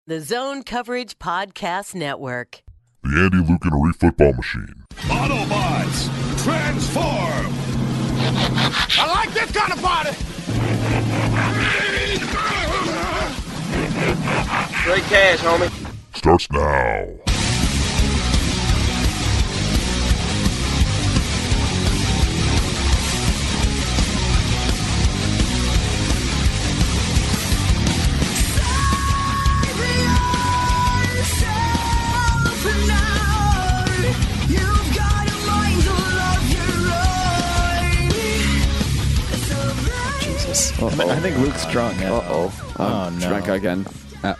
The Zone Coverage Podcast Network. The Andy Luke and Reef Football Machine. Autobots, transform! I like this kind of party! Great cash, homie. Starts now. I think Luke's drunk. Oh, no. Drunk again.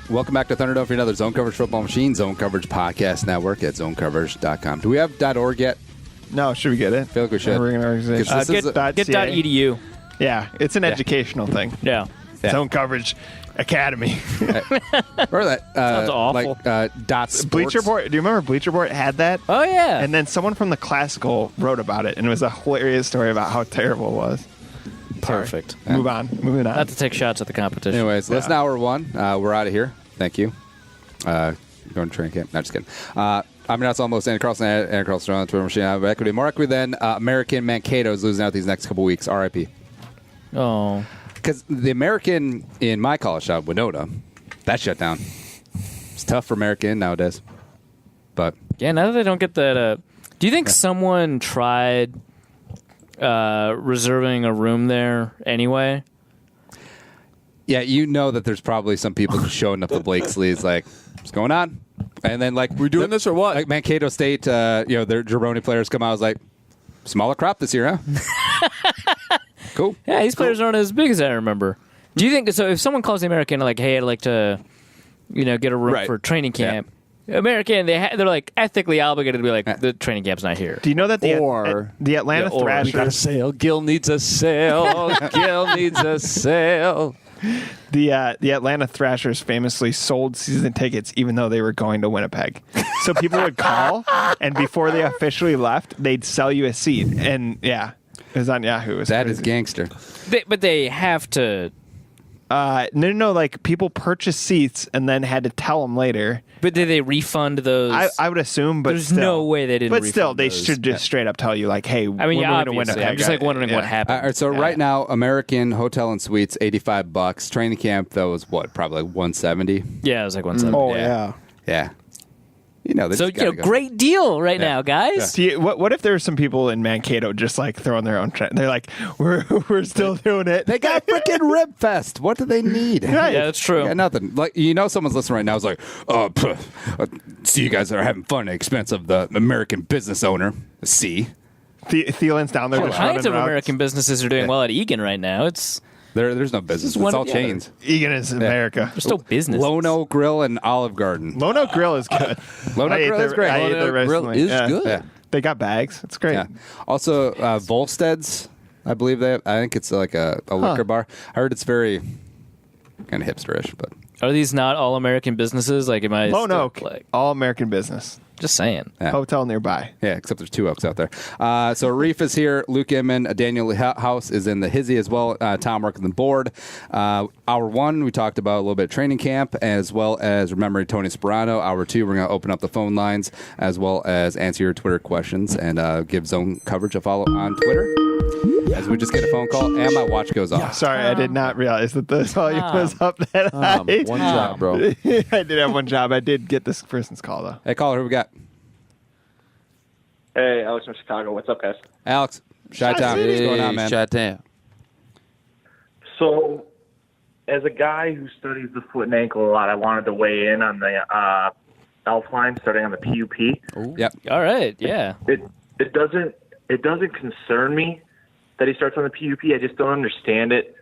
Welcome back to Thunderdome for another Zone Coverage Football Machine, Zone Coverage Podcast Network at zonecoverage.com. Do we have .org yet? No, should we get it? I feel like we should. We're an organization. Get .edu. Yeah, it's an educational thing. Yeah. Zone Coverage Academy. Remember that? Sounds awful. Like, dot sports. Bleacher Report. Do you remember Bleacher Report had that? Oh, yeah. And then someone from the Classical wrote about it, and it was a hilarious story about how terrible it was. Perfect. Yeah. Moving on. Not to take shots at the competition. Anyways, that's now hour one. We're out of here. Thank you. Going to training camp. Not just kidding. I'm not almost Andy Carlson. Andy Carlson on the Twitter machine. I have equity. More equity than American Mankato is losing out these next couple weeks. RIP. Oh. Because the American in my college shop, Winona, that shut down. It's tough for American nowadays. But yeah, now that they don't get that. Do you think someone tried reserving a room there anyway? Yeah, you know that there's probably some people showing up to Blakesley's like, what's going on? And then like, we doing this or what? Like Mankato State, their Jabroni players come out. I was like, smaller crop this year, huh? Cool. Yeah, these players aren't as big as I remember. Do you think so? If someone calls the American like, "Hey, I'd like to, get a room for training camp," American, they're like ethically obligated to be like, the training camp's not here. Do you know that the Atlanta Thrashers? We got a sale. Gil needs a sale. Gil needs a sale. The Atlanta Thrashers famously sold season tickets even though they were going to Winnipeg. So people would call, and before they officially left, they'd sell you a seat. And yeah, it was on Yahoo. That is gangster. But they have to. No. Like people purchased seats and then had to tell them later. But did they refund those? I would assume, but there's still, no way they didn't. But refund still, they those. should just straight up tell you, like, "Hey, I mean, we're going to obviously, Winnipeg." I'm just like wondering what happened. All right, so right now, American Hotel and Suites, $85. Training camp, though, was what, probably like $170. Yeah, it was like 170. Oh yeah. You know, so great deal right now, guys. Yeah. What if there's some people in Mankato just like throwing their own? They're like, we're still doing it. They got freaking Rib Fest. What do they need? Right. Yeah, that's true. Yeah, nothing. Like someone's listening right now is like, see, you guys are having fun at the expense of the American business owner. See, Thielen's down there. All kinds of American businesses are doing well at Egan right now. There's no business. It's all chains. Egan is America. There's no business. Lone Oak Grill and Olive Garden. Lone Oak Grill is good. Lone Oak Grill is great. I ate there Grill is good. Yeah. They got bags. It's great. Yeah. Also, Volstead's, I believe I think it's like a liquor bar. I heard it's very kind of hipsterish, but are these not all American businesses? Like, am I Lone Oak, all American business. Just saying. Yeah. Hotel nearby. Yeah, except there's 2 Oaks out there. So Reef is here. Luke Inman, Daniel House is in the hizzy as well. Tom working the board. Hour 1, we talked about a little bit of training camp, as well as remembering Tony Sperano. Hour 2, we're going to open up the phone lines, as well as answer your Twitter questions and give Zone Coverage a follow on Twitter. As we just get a phone call and my watch goes off. Sorry, I did not realize that the volume was up that high. One job, bro. I did have one job. I did get this person's call, though. Hey, caller, who we got? Hey, Alex from Chicago. What's up, guys? Alex, Chi-Town. What's going on, man? Chi-Town. So, as a guy who studies the foot and ankle a lot, I wanted to weigh in on the elf line starting on the PUP. Ooh. Yep. All right. Yeah. It doesn't concern me that he starts on the PUP. I just don't understand it.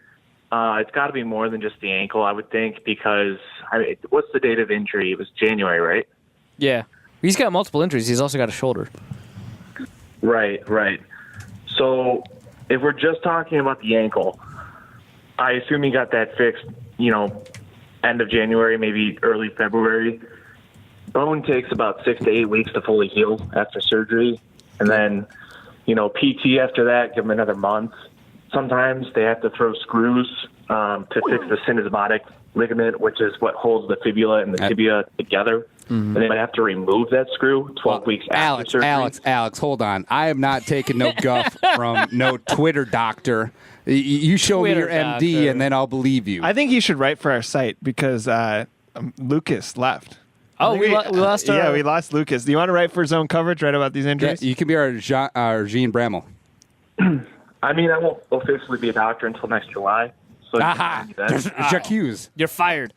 It's got to be more than just the ankle, I would think, because what's the date of injury? It was January, right? Yeah. He's got multiple injuries. He's also got a shoulder. Right. So if we're just talking about the ankle, I assume he got that fixed, end of January, maybe early February. Bone takes about 6 to 8 weeks to fully heal after surgery. And then, PT after that, give him another month. Sometimes they have to throw screws to fix the syndesmotic ligament, which is what holds the fibula and the tibia together. And they might have to remove that screw 12 weeks after surgery. Alex, hold on. I am not taking no guff from no Twitter doctor. You show me your MD, doctor. and then I'll believe you. I think he should write for our site because Lucas left. Oh, we lost our... Yeah, we lost Lucas. Do you want to write for zone coverage, write about these injuries? Yeah, you can be our Jean Bramall. I mean, I won't officially be a doctor until next July. So J'accuse. You're fired.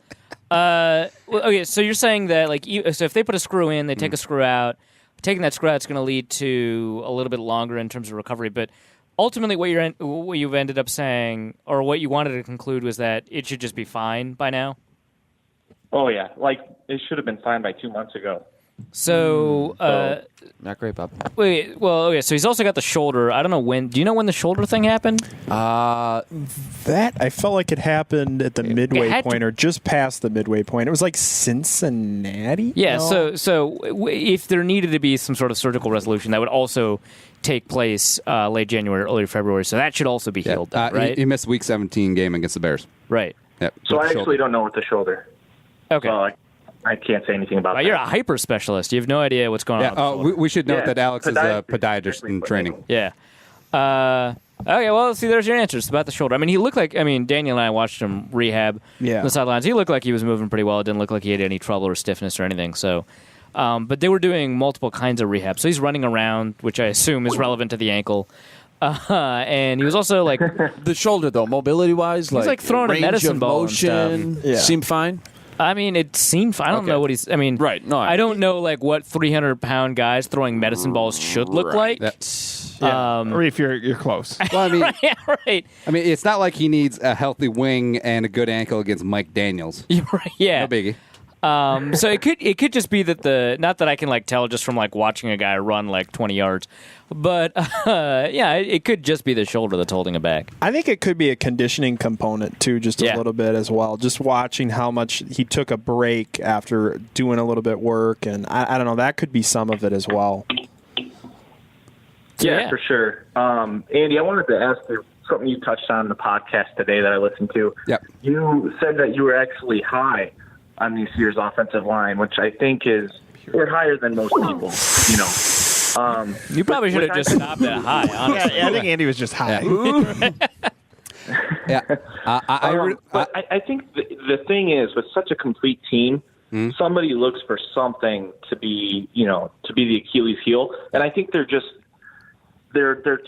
Okay, so you're saying that so if they put a screw in, they take a screw out. Taking that screw out is going to lead to a little bit longer in terms of recovery. But ultimately, what you've ended up saying, or what you wanted to conclude, was that it should just be fine by now. Oh yeah, it should have been fine by 2 months ago. So, not great, Bob. Wait, well, okay, so he's also got the shoulder. I don't know when. Do you know when the shoulder thing happened? That I felt like it happened at the midway point or just past the midway point. It was like Cincinnati. Yeah. No? So if there needed to be some sort of surgical resolution, that would also take place late January, early February. So that should also be healed, right? He missed Week 17 game against the Bears. Right. Yep. So I actually don't know with the shoulder. Okay. So I can't say anything about that. You're a hyper specialist. You have no idea what's going on. We should note that Alex is a podiatrist in training. Yeah. Okay, well, see, there's your answers about the shoulder. I mean, he looked like, Daniel and I watched him rehab the sidelines. He looked like he was moving pretty well. It didn't look like he had any trouble or stiffness or anything. So, but they were doing multiple kinds of rehab. So he's running around, which I assume is relevant to the ankle. And he was also like... the shoulder, though, mobility-wise? He's like throwing a medicine ball and stuff. Seemed fine? I mean, it seemed fine. I don't know what he's... right. No, I don't know what 300-pound guys throwing medicine balls should look like. Or if you're close. Well, I mean, right. I mean, it's not like he needs a healthy wing and a good ankle against Mike Daniels. Right, yeah. No biggie. So it could just be that not that I can tell just from watching a guy run 20 yards, but it could just be the shoulder that's holding it back. I think it could be a conditioning component too, just a little bit as well. Just watching how much he took a break after doing a little bit work, and I don't know, that could be some of it as well. Yeah, for sure. Andy, I wanted to ask you something you touched on in the podcast today that I listened to. Yep. You said that you were actually high on this year's offensive line, which I think we're higher than most people, You probably should have just stopped at high, honestly. I think Andy was just high. Yeah. I think the thing is, with such a complete team, somebody looks for something to be the Achilles heel, and I think they're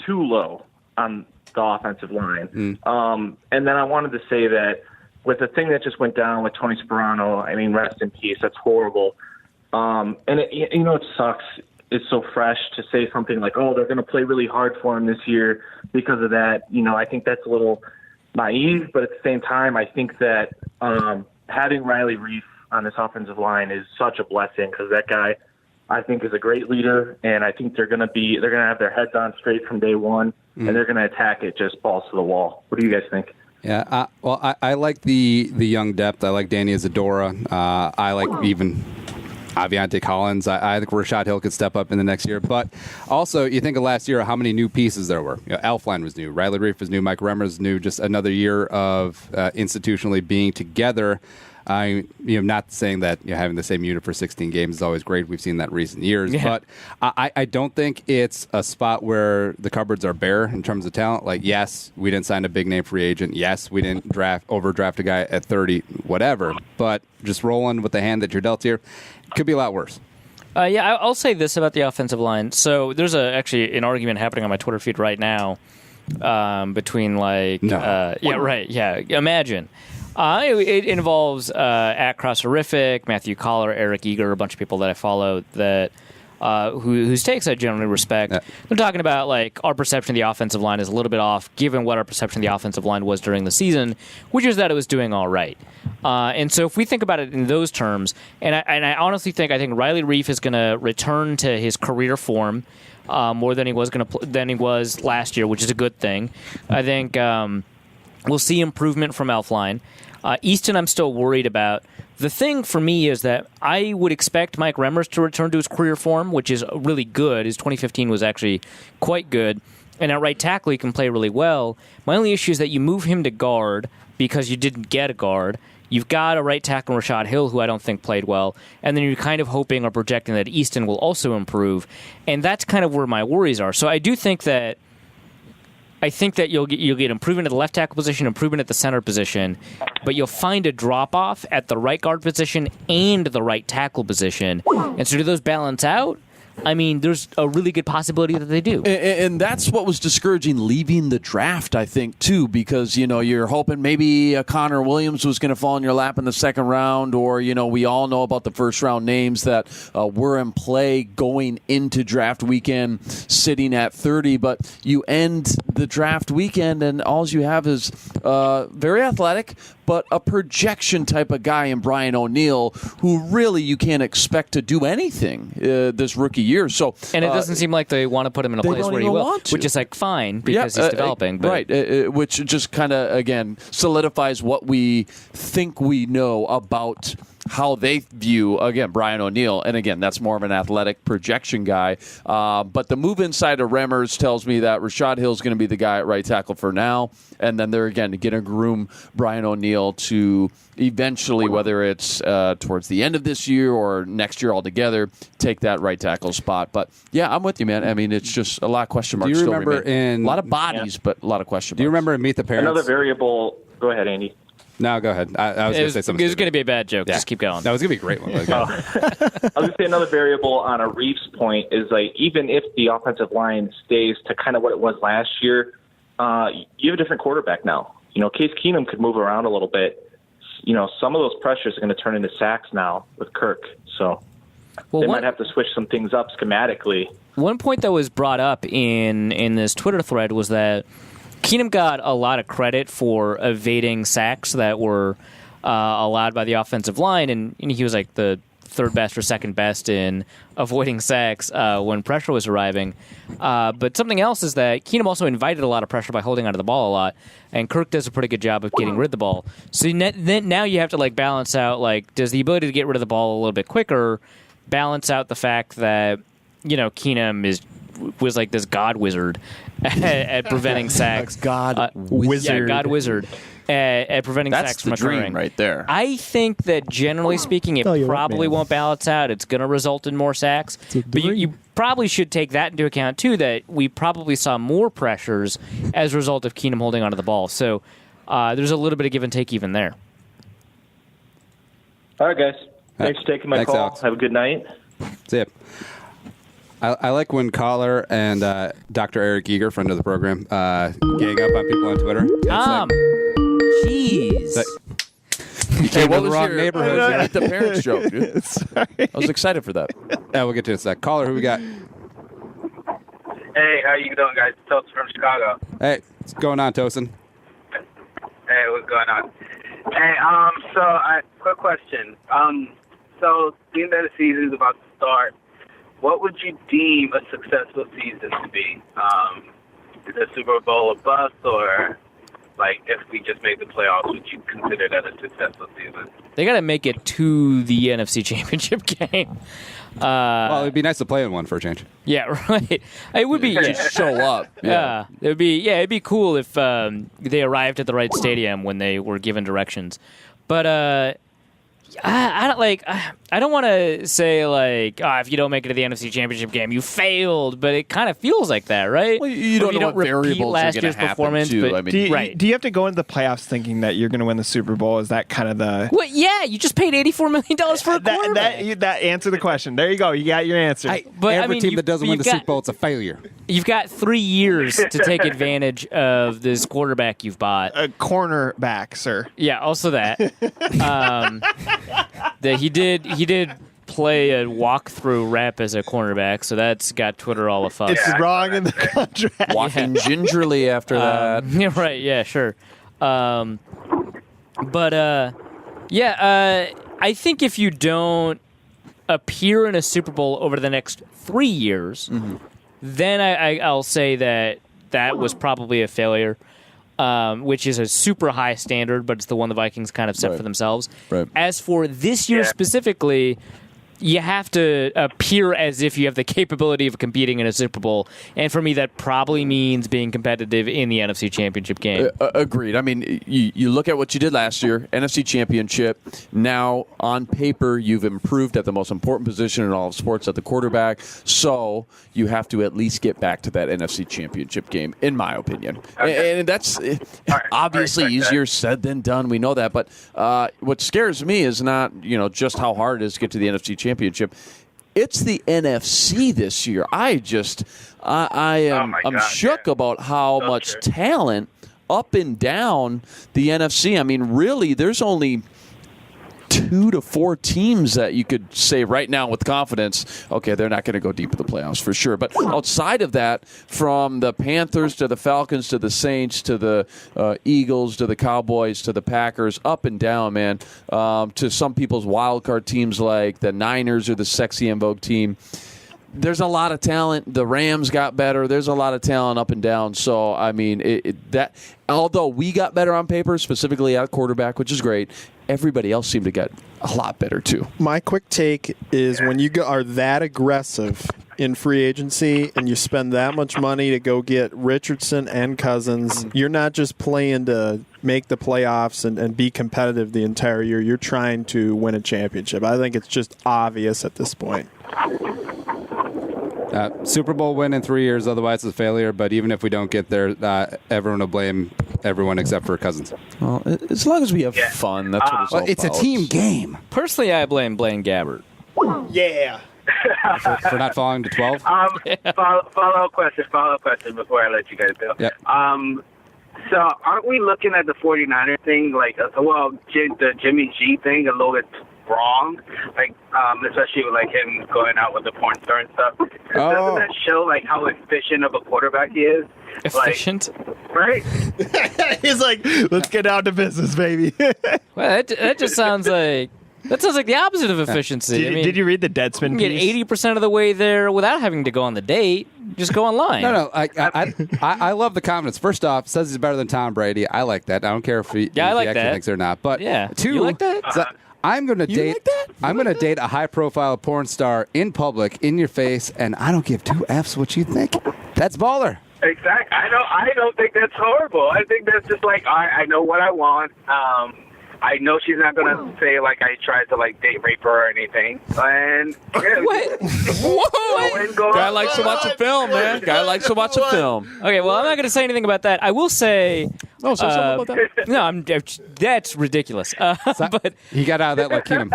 too low on the offensive line. And then I wanted to say that with the thing that just went down with Tony Sperano, I mean, rest in peace. That's horrible. And it sucks. It's so fresh to say something like, "Oh, they're going to play really hard for him this year because of that." I think that's a little naive, but at the same time, I think that having Riley Reif on this offensive line is such a blessing because that guy, I think, is a great leader, and I think they're going to have their heads on straight from day one, and they're going to attack it just balls to the wall. What do you guys think? Yeah, I like the young depth. I like Danny Isadora. I like even Aviante Collins. I think Rashad Hill could step up in the next year. But also, you think of last year, how many new pieces there were. Elfline was new. Riley Reif was new. Mike Remmer was new. Just another year of institutionally being together. Not saying that having the same unit for 16 games is always great. We've seen that in recent years. Yeah. But I don't think it's a spot where the cupboards are bare in terms of talent. Yes, we didn't sign a big-name free agent. Yes, we didn't overdraft a guy at 30, whatever. But just rolling with the hand that you're dealt here could be a lot worse. I'll say this about the offensive line. So there's actually an argument happening on my Twitter feed right now between imagine. It involves at Crosserific, Matthew Collar, Eric Eager, a bunch of people that I follow that whose takes I generally respect. Yeah. They're talking about our perception of the offensive line is a little bit off, given what our perception of the offensive line was during the season, which is that it was doing all right. And so if we think about it in those terms, and I honestly think Riley Reif is going to return to his career form more than he was last year, which is a good thing. I think we'll see improvement from Elfline. Easton, I'm still worried about. The thing for me is that I would expect Mike Remmers to return to his career form, which is really good. His 2015 was actually quite good. And at right tackle, he can play really well. My only issue is that you move him to guard because you didn't get a guard. You've got a right tackle, Rashad Hill, who I don't think played well, and then you're kind of hoping or projecting that Easton will also improve, and that's kind of where my worries are. So I think that you'll get improvement at the left tackle position, improvement at the center position, but you'll find a drop-off at the right guard position and the right tackle position. And so do those balance out? I mean, there's a really good possibility that they do. And that's what was discouraging leaving the draft, I think, too, because, you're hoping maybe Connor Williams was going to fall in your lap in the second round, or, we all know about the first-round names that were in play going into draft weekend sitting at 30, but you end the draft weekend and all you have is very athletic, but a projection type of guy in Brian O'Neill, who really you can't expect to do anything this rookie year. So, and it doesn't seem like they want to put him in a place where he will, which is like fine because he's developing. But. Right, which just kind of, again, solidifies what we think we know about how they view, again, Brian O'Neill. And again, that's more of an athletic projection guy. But the move inside of Remmers tells me that Rashad Hill is going to be the guy at right tackle for now. And then they're, again, going to groom Brian O'Neill to eventually, whether it's towards the end of this year or next year altogether, take that right tackle spot. But, yeah, I'm with you, man. I mean, it's just a lot of question marks. Do you remember a lot of bodies, but a lot of question marks. Do you remember in Meet the Parents? Another variable. Go ahead, Andy. No, go ahead. I was going to say something. It was going to be a bad joke. Yeah. Just keep going. That was going to be a great one. I was going to say another variable on a Reeves point is, like, even if the offensive line stays to kind of what it was last year, you have a different quarterback now. Case Keenum could move around a little bit. Some of those pressures are going to turn into sacks now with Kirk. So they might have to switch some things up schematically. One point that was brought up in this Twitter thread was that Keenum got a lot of credit for evading sacks that were allowed by the offensive line, and he was like the third best or second best in avoiding sacks when pressure was arriving. But something else is that Keenum also invited a lot of pressure by holding onto the ball a lot, and Kirk does a pretty good job of getting rid of the ball. So then now you have to balance out, does the ability to get rid of the ball a little bit quicker balance out the fact that Keenum was like this god wizard at preventing sacks. God wizard. Yeah, god wizard. At preventing sacks from occurring. That's the dream right there. I think that generally speaking, it probably won't balance out. It's going to result in more sacks. But you probably should take that into account, too, that we probably saw more pressures as a result of Keenum holding onto the ball. So there's a little bit of give and take even there. All right, guys. Thanks for taking my call. Alex. Have a good night. See ya. I like when Collar and Dr. Eric Eager, friend of the program, gang up on people on Twitter. Jeez. You came to the wrong your neighborhood. Meet the Parents joke, dude? Sorry. I was excited for that. Yeah, we'll get to it in a sec. Caller, who we got? Hey, how you doing, guys? Toast from Chicago. Hey, what's going on, Tosin? Hey, what's going on? Hey, quick question. So being that the season's about to start, what would you deem a successful season to be? Is the Super Bowl a bust, or if we just made the playoffs, would you consider that a successful season? They got to make it to the NFC Championship game. Well, it'd be nice to play in one for a change. Yeah, right. It would be Just show up. Yeah, it'd be cool if they arrived at the right stadium when they were given directions. But I don't want to say if you don't make it to the NFC Championship game, you failed. But it kind of feels like that, right? Well, you don't know what variables last are going year's to happen performance. too. But, Do you have to go into the playoffs thinking that you're going to win the Super Bowl? Is that kind of the? Well, yeah, you just paid $84 million for a quarterback. That answered the question. There you go. You got your answer. Every team that doesn't win the Super Bowl, it's a failure. You've got 3 years to take advantage of this quarterback you've bought. A cornerback, sir. Yeah, also that. That he did play a walkthrough rap as a cornerback, so that's got Twitter all afuss. It's wrong in the contract. Walking gingerly after that. Yeah, right. Yeah, sure. I think if you don't appear in a Super Bowl over the next 3 years, then I'll say that was probably a failure. Which is a super high standard, but it's the one the Vikings kind of set for themselves. Right. As for this year specifically, you have to appear as if you have the capability of competing in a Super Bowl. And for me, that probably means being competitive in the NFC Championship game. Agreed. I mean, you look at what you did last year, NFC Championship. Now, on paper, you've improved at the most important position in all of sports, at the quarterback. So you have to at least get back to that NFC Championship game, in my opinion. Okay. And that's obviously easier said than done. We know that. But what scares me is not just how hard it is to get to the NFC Championship. It's the NFC this year. I'm shook about how much talent up and down the NFC. I mean, really, there's only 2 to 4 teams that you could say right now with confidence, okay, they're not going to go deep in the playoffs for sure. But outside of that, from the Panthers to the Falcons to the Saints to the Eagles to the Cowboys to the Packers, up and down, man, to some people's wild card teams like the Niners or the sexy en vogue team. There's a lot of talent. The Rams got better. There's a lot of talent up and down. So, I mean, although we got better on paper, specifically at quarterback, which is great, everybody else seemed to get a lot better, too. My quick take is when you are that aggressive in free agency and you spend that much money to go get Richardson and Cousins, you're not just playing to make the playoffs and be competitive the entire year. You're trying to win a championship. I think it's just obvious at this point. Super Bowl win in 3 years, otherwise it's a failure. But even if we don't get there, everyone will blame everyone except for Cousins. Well, as long as we have fun, that's what it's all about. It's a team game. Personally, I blame Blaine Gabbert. Yeah. for not falling to 12? Follow-up question before I let you guys go. Yep. So aren't we looking at the 49er thing, the Jimmy G thing a little bit wrong? Especially with him going out with the porn star and stuff. Doesn't that show how efficient of a quarterback he is? Efficient? Right? He's like, let's get down to business, baby. Well, that just sounds like... That sounds like the opposite of efficiency. Did you read the Deadspin piece? You can get 80% of the way there without having to go on the date. Just go online. No. I love the confidence. First off, says he's better than Tom Brady. I like that. I don't care if he actually thinks or not. But two, you like that? I'm going to date. Like that? I'm going to date a high-profile porn star in public, in your face, and I don't give 2 Fs what you think. That's baller. Exactly. I don't think that's horrible. I think that's just I know what I want. I know she's not going to say, I tried to, date rape her or anything. And, what? Whoa! Guy likes to watch a film, man. Guy likes to watch a film. Okay, well, I'm not going to say anything about that. I will say... Oh, say something about that? No, that's ridiculous. But he got out of that like Keenum.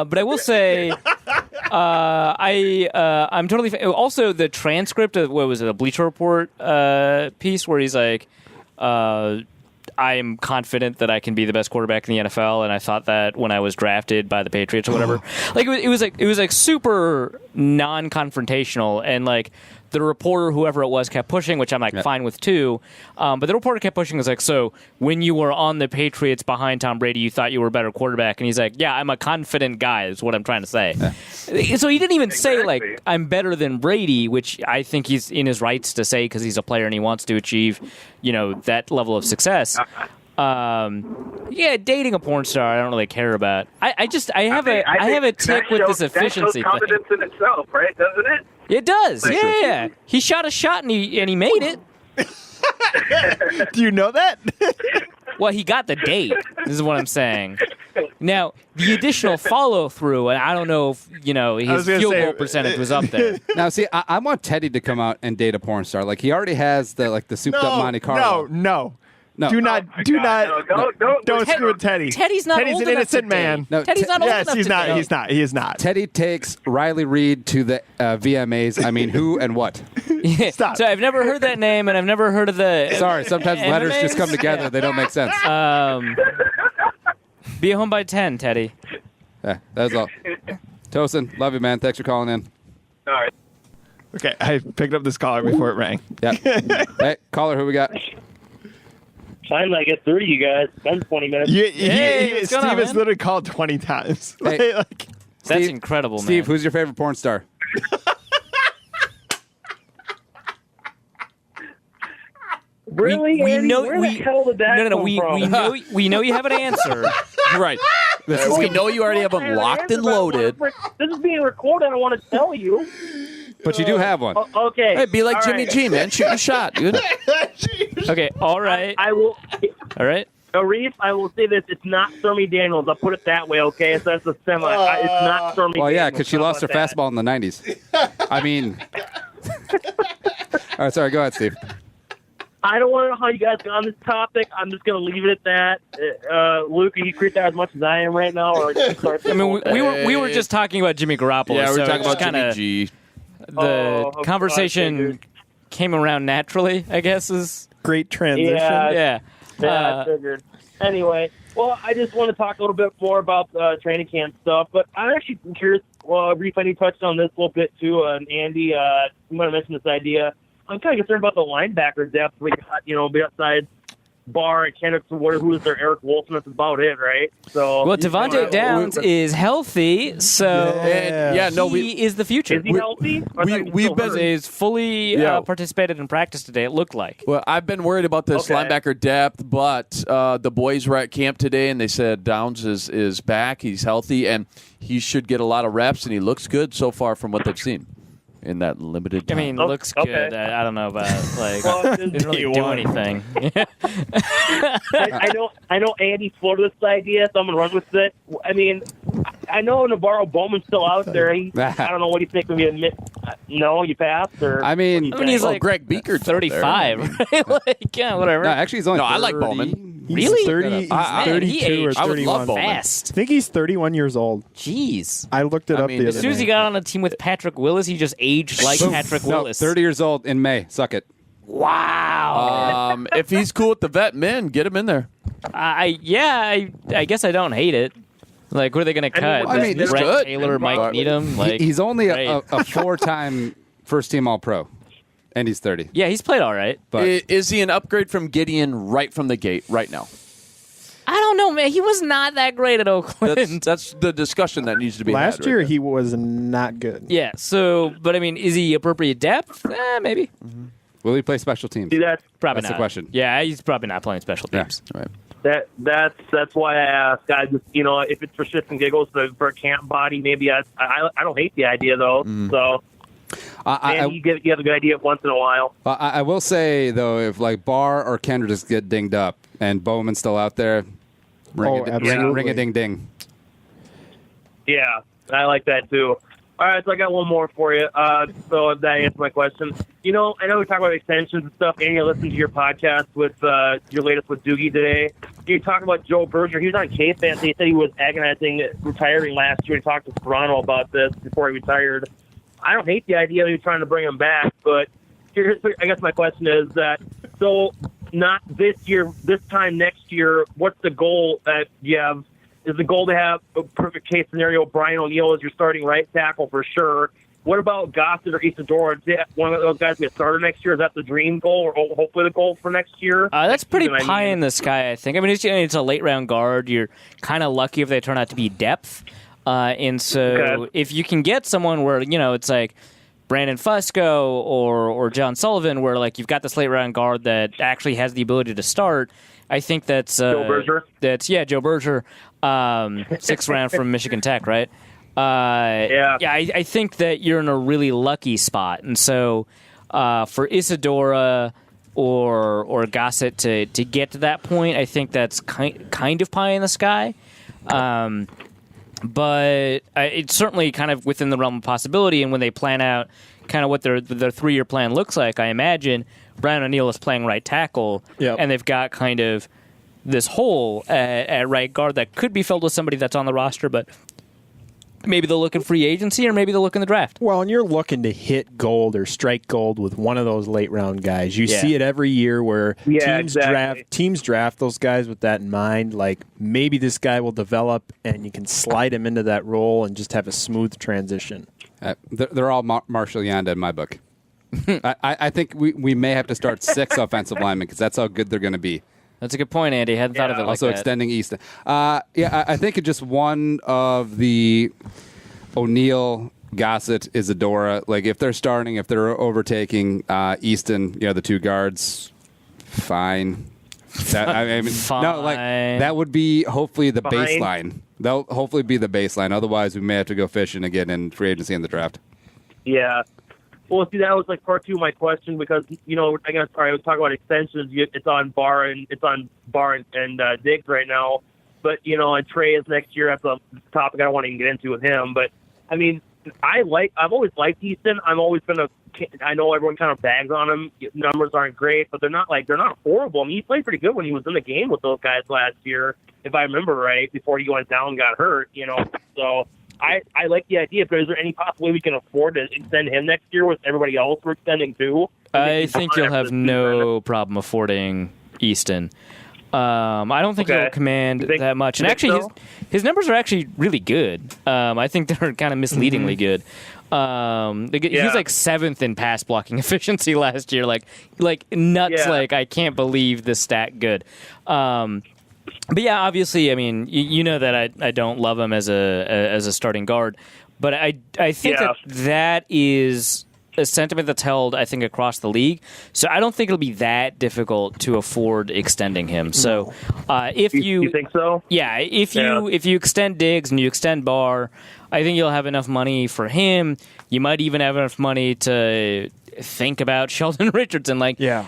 But I will say... I'm totally... Also, the transcript of, what was it, a Bleacher Report piece where he's like... I am confident that I can be the best quarterback in the NFL, and I thought that when I was drafted by the Patriots or whatever. It was super non-confrontational, and the reporter, whoever it was, kept pushing, which I'm fine with too. But the reporter kept pushing. Was so when you were on the Patriots behind Tom Brady, you thought you were a better quarterback, and he's like, yeah, I'm a confident guy. Is what I'm trying to say. Yeah. So he didn't even say I'm better than Brady, which I think he's in his rights to say because he's a player and he wants to achieve, that level of success. Dating a porn star, I don't really care about. I have a tick with this efficiency that shows confidence in itself, right? Doesn't it? It does. Yeah. He shot a shot and he made it. Do you know that? Well, he got the date. This is what I'm saying. Now, the additional follow through, and I don't know if his field goal percentage was up there. Now, see, I want Teddy to come out and date a porn star. He already has the souped up Monte Carlo. No. No. Do not don't screw with Teddy. Teddy's not Teddy's old an enough innocent to man. date. No, Teddy's not old enough he's to not. date. He's not. He is not. Teddy takes Riley Reid to the VMAs. I mean, who and what? Stop. So I've never heard that name, and I've never heard of the. Sorry, sometimes letters just come together. They don't make sense. Be home by 10, Teddy. Yeah, that's all. Tosin, love you, man. Thanks for calling in. All right. Okay, I picked up this caller before it rang. Yeah. Hey, caller, who we got? Finally, I get through to you guys. It's been 20 minutes. Steve has literally called 20 times. Hey, that's incredible, man. Steve, who's your favorite porn star? Really? We know where the hell did that come from? We know you have an answer. Right. We know you already have them locked and loaded. This is being recorded. I don't want to tell you. But you do have one. Okay. Hey, be like All Jimmy right. G, man. Shoot your shot, dude. Okay, all right. I will. All right. Reef, I will say this: it's not Stormy Daniels. I'll put it that way, okay? So that's a semi. It's not Stormy. Well, yeah, Daniels. because she How lost her about that? fastball in the 90s. I mean, all right, sorry, go ahead, Steve. I don't want to know how you guys got on this topic. I'm just going to leave it at that. Luke, are you creeped out as much as I am right now? Or I mean, we were just talking about Jimmy Garoppolo. Yeah, we were so talking it's about kinda, Jimmy G. The Oh, conversation came around naturally, I guess. Is Great transition. yeah. I figured. Anyway, well, I just want to talk a little bit more about training camp stuff, but I'm actually curious. Well, Reef, I touched on this a little bit too, and Andy, I'm going to mention this idea. I'm kind of concerned about the linebacker depth. We got, besides Barr and Kendrick Ward, who's their Eric Wilson. That's about it, right? So, Well, Devontae Downs is healthy, so he is the future. Is he healthy? We've been is fully participated in practice today. It looked like. Well, I've been worried about this linebacker depth, but the boys were at camp today, and they said Downs is back. He's healthy, and he should get a lot of reps, and he looks good so far from what they've seen in that limited time. I mean, looks good. I don't know about didn't really do anything. I know Andy floated this idea, so I'm gonna run with it. I mean, I know Navarro Bowman's still out there. I don't know what do you think of you. No, you passed, or I mean he's like Greg Beaker, 35, right? Like, yeah, whatever. No, actually, he's only. I like Bowman. He's Really? 30, he's Man, 32 he or aged 31. I would love Bowman. fast. I think he's 31 years old. Jeez. I looked it up mean, the As other soon as he day. got on a team with Patrick Willis, he just aged like Patrick No, Willis. 30 years old in May. Suck it. Wow. If he's cool with the vet men, get him in there. I guess I don't hate it. Like, what are they going to cut? I mean, he's Brett good. Taylor, Mike Needham. Like, He's only great. a four-time first-team All-Pro, and he's 30. Yeah, he's played all right. But Is he an upgrade from Gideon right from the gate right now? I don't know, man. He was not that great at Oakland. That's the discussion that needs to be had Last right year, there. he was not good. Yeah, so, but I mean, is he appropriate depth? Maybe. will he play special teams? see that's Probably That's not. the question. Yeah, he's probably not playing special teams. Right. that's why I asked. I just if it's for shits and giggles for a camp body, maybe I don't hate the idea though. So. And you have a good idea once in a while. I will say, though, if like Barr or Kendrick just get dinged up and Bowman's still out there, ring a ding ding. Yeah, I like that too. All right, so I got one more for you. So that answers my question. I know we talk about extensions and stuff, and you listened to your podcast with your latest with Doogie today. You talked about Joe Berger. He was on K-Fan. He said he was agonizing retiring last year. He talked to Toronto about this before he retired. I don't hate the idea of you trying to bring him back, but I guess my question is that, so not this year, this time next year, what's the goal that you have? Is the goal to have a perfect case scenario, Brian O'Neill as your starting right tackle for sure? What about Gossett or Isadora? Is one of those guys be a starter next year? Is that the dream goal or hopefully the goal for next year? That's pretty pie in the sky, I think. I mean, it's a late round guard. You're kind of lucky if they turn out to be depth. And so if you can get someone where, it's like Brandon Fusco or John Sullivan, where like you've got this late round guard that actually has the ability to start, I think that's Joe Berger. Joe Berger, 6th round from Michigan Tech, right? I think that you're in a really lucky spot, and so for Isadora or Gossett to get to that point, I think that's kind of pie in the sky. But it's certainly kind of within the realm of possibility. And when they plan out kind of what their 3-year plan looks like, I imagine Brian O'Neill is playing right tackle, and they've got kind of this hole at right guard that could be filled with somebody that's on the roster, but maybe they'll look in free agency or maybe they'll look in the draft. Well, and you're looking to hit gold or strike gold with one of those late round guys. You see it every year where teams draft those guys with that in mind. Like maybe this guy will develop and you can slide him into that role and just have a smooth transition. They're all Marshall Yanda in my book. I think we may have to start 6 offensive linemen because that's how good they're going to be. That's a good point, Andy. Hadn't thought of it like also that. Extending Easton. I think just one of the O'Neill, Gossett, Isadora, like if they're starting, if they're overtaking Easton, the 2 guards, fine. Fine. No, like that would be hopefully the baseline. They'll hopefully be the baseline. Otherwise, we may have to go fishing again in free agency and the draft. Yeah. Well, see, that was like part 2 of my question because I was talking about extensions. It's on Barr and Diggs right now, but and Trey is next year. That's a topic I don't want to even get into with him. But I mean, I've always liked Easton. I know everyone kind of bags on him. Numbers aren't great, but they're not horrible. I mean, he played pretty good when he was in the game with those guys last year, if I remember right, before he went down and got hurt. So. I like the idea, but is there any possible way we can afford to extend him next year with everybody else we're extending too? I think you'll have no problem affording Easton. I don't think he'll command that much. And actually, his numbers are actually really good. I think they're kind of misleadingly good. He was like 7th in pass blocking efficiency last year, like nuts. Yeah. Like I can't believe this stat good. But yeah, obviously, I mean, you know that I don't love him as a starting guard, but I think that is a sentiment that's held, I think, across the league. So I don't think it'll be that difficult to afford extending him. So if you think so, yeah, if you extend Diggs and you extend Barr, I think you'll have enough money for him. You might even have enough money to think about Sheldon Richardson.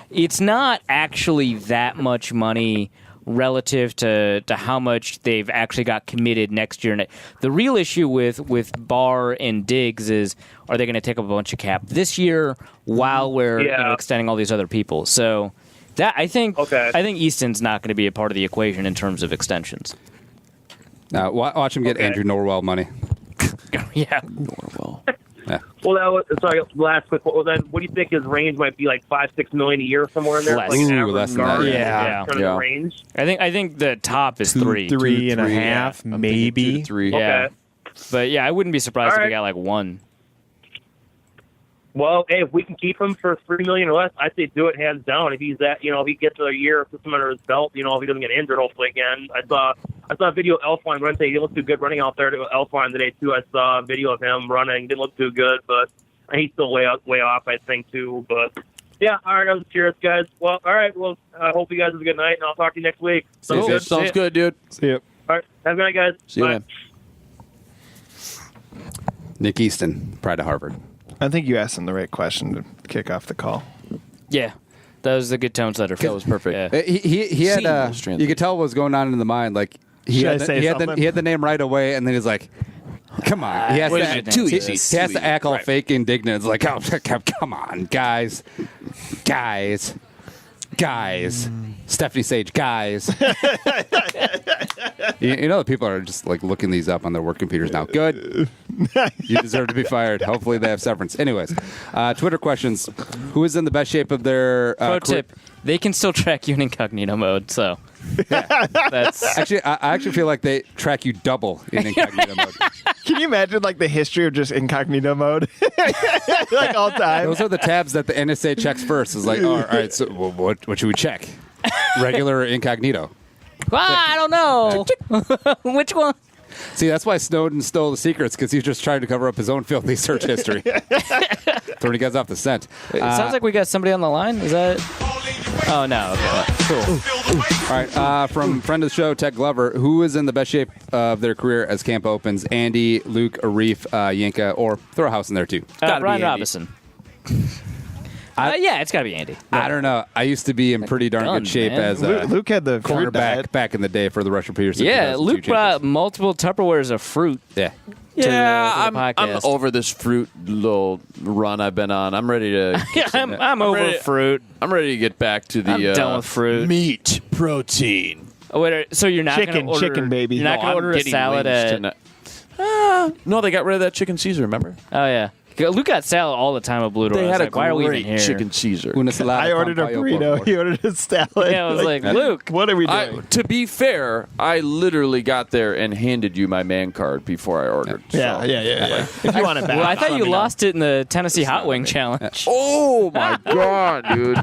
It's not actually that much money relative to how much they've actually got committed next year. And the real issue with Barr and Diggs is, are they going to take up a bunch of cap this year while we're extending all these other people? So that I think Easton's not going to be a part of the equation in terms of extensions. Now watch him get Andrew Norwell money. Yeah, Norwell. Yeah. Well, last quick. Well, then, what do you think his range might be? Like $5-6 million a year, somewhere in there. Less. Like an Ooh, less than that. Yeah. Range. I think the top is 3, 3.5, maybe 2 to 3. Yeah, Okay. But yeah, I wouldn't be surprised if All he got like 1. Well, hey, if we can keep him for $3 million or less, I'd say do it hands down. If he's that, if he gets a year system under his belt, if he doesn't get injured, hopefully again. I saw a video of Elfline run today. He looked too good running out there to Elfline today too. I saw a video of him running. Didn't look too good, but he's still way off, I think too. But yeah, all right, I was curious, guys. Well, all right. Well, I hope you guys have a good night, and I'll talk to you next week. Sounds good, dude. See you. All right, have a good night, guys. See you, Bye. man. Nick Easton, pride of Harvard. I think you asked him the right question to kick off the call. Yeah, that was a good tone setter. That was perfect. Yeah. He had you could tell what was going on in the mind. Like he had the name right away, and then he's like, "Come on!" He has to act all fake indignant. It's like, "Oh, come on, guys. Stephanie Sage, guys." you know, the people are just like looking these up on their work computers now. Good. You deserve to be fired. Hopefully they have severance. Anyways, Twitter questions. Who is in the best shape of their Pro tip, they can still track you in incognito mode, so that's actually I actually feel like they track you double in incognito mode. Can you imagine like the history of just incognito mode? Like all time. Those are the tabs that the NSA checks first. Is like, all right, so what should we check? Regular or incognito? Well, I don't know. Which one? See, that's why Snowden stole the secrets, because he was just trying to cover up his own filthy search history. Throwing you guys off the scent. It sounds like we got somebody on the line. Is that? Oh, no. Okay. Cool. All right. From friend of the show, Ted Glover, who is in the best shape of their career as camp opens? Andy, Luke, Arif, Yinka, or throw a house in there, too. Brian Robinson. Yeah, it's got to be Andy. I don't know. I used to be in pretty darn good shape as a Luke had the cornerback back in the day for the Russian Peters. Yeah, Luke brought multiple Tupperwares of fruit. Yeah. I'm over this fruit little run I've been on. I'm ready to. I'm over fruit. I'm ready to get back to the. I'm done with fruit. Meat, protein. Oh, wait, so you're not going to order chicken, baby. You're not going to order a salad at. No, they got rid of that chicken Caesar. Remember? Oh yeah. Luke got salad all the time at Blue Door. They had a why are we even great here? chicken Caesar. I ordered a burrito. He ordered a salad. Yeah, I was like, Luke, what are we doing? To be fair, I literally got there and handed you my man card before I ordered. Yeah. If you want it back. Well, I thought you lost it in the Tennessee Hot Wing Challenge. Oh my god, dude.